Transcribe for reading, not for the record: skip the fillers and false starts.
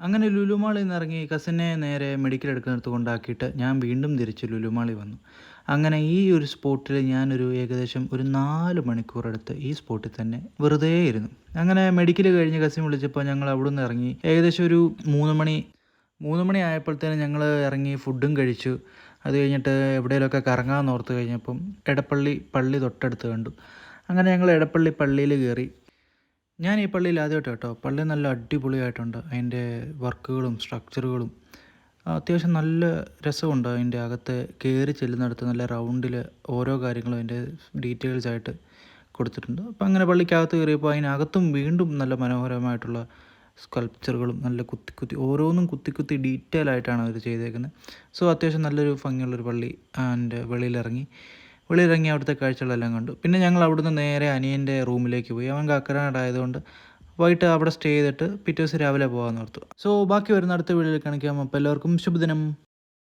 അങ്ങനെ ലുലു മാളിൽ നിന്ന് ഇറങ്ങി കസിനെ നേരെ മെഡിക്കൽ എടുക്കുന്നിടത്ത് കൊണ്ടാക്കിയിട്ട് ഞാൻ വീണ്ടും തിരിച്ച് ലുലു മാളിൽ വന്നു. അങ്ങനെ ഈ ഒരു സ്പോട്ടിൽ ഞാനൊരു ഏകദേശം ഒരു 4 മണിക്കൂറെടുത്ത് ഈ സ്പോട്ടിൽ തന്നെ വെറുതെ ഇരുന്നു. അങ്ങനെ മെഡിക്കൽ കഴിഞ്ഞ് കസിൻ വിളിച്ചപ്പോൾ ഞങ്ങൾ അവിടുന്ന് ഇറങ്ങി. ഏകദേശം ഒരു 3 മണി 3 മണി ആയപ്പോഴത്തേനും ഞങ്ങൾ ഇറങ്ങി ഫുഡും കഴിച്ചു. അത് കഴിഞ്ഞിട്ട് എവിടെയെങ്കിലുമൊക്കെ കറങ്ങാമെന്ന് ഓർത്ത് കഴിഞ്ഞപ്പം എടപ്പള്ളി പള്ളി തൊട്ടടുത്ത് കണ്ടു. അങ്ങനെ ഞങ്ങൾ എടപ്പള്ളി പള്ളിയിൽ കയറി. ഞാൻ ഈ പള്ളിയിൽ ആദ്യമായിട്ടാണ് കേട്ടോ. പള്ളി നല്ല അടിപൊളിയായിട്ടുണ്ട്. അതിൻ്റെ വർക്കുകളും സ്ട്രക്ചറുകളും അത്യാവശ്യം നല്ല രസമുണ്ട്. അതിൻ്റെ അകത്ത് കയറി ചെല്ലുന്നിടത്ത് നല്ല റൗണ്ടിൽ ഓരോ കാര്യങ്ങളും അതിൻ്റെ ഡീറ്റെയിൽസ് ആയിട്ട് കൊടുത്തിട്ടുണ്ട്. അപ്പോൾ അങ്ങനെ പള്ളിക്കകത്ത് കയറിയപ്പോൾ അതിനകത്തും വീണ്ടും നല്ല മനോഹരമായിട്ടുള്ള സ്കൾപ്ചറുകളും നല്ല കുത്തി കുത്തി ഓരോന്നും കുത്തി കുത്തി ഡീറ്റെയിൽ ആയിട്ടാണ് അവർ ചെയ്തേക്കുന്നത്. സോ അത്യാവശ്യം നല്ലൊരു ഭംഗിയുള്ളൊരു പള്ളി. അതിൻ്റെ വെളിയിലിറങ്ങി അവിടുത്തെ കാഴ്ചകളെല്ലാം കണ്ടു. പിന്നെ ഞങ്ങൾ അവിടുന്ന് നേരെ അനിയൻ്റെ റൂമിലേക്ക് പോയി. അവൻ കാക്കനാടായതുകൊണ്ട് വൈകിട്ട് അവിടെ സ്റ്റേ ചെയ്തിട്ട് പിറ്റേ ദിവസം രാവിലെ പോകാമെന്ന് ഓർത്തു. സോ ബാക്കി വരുന്ന അടുത്ത വീഡിയോയിൽ കാണിക്കാം. അപ്പോൾ എല്ലാവർക്കും ശുഭദിനം.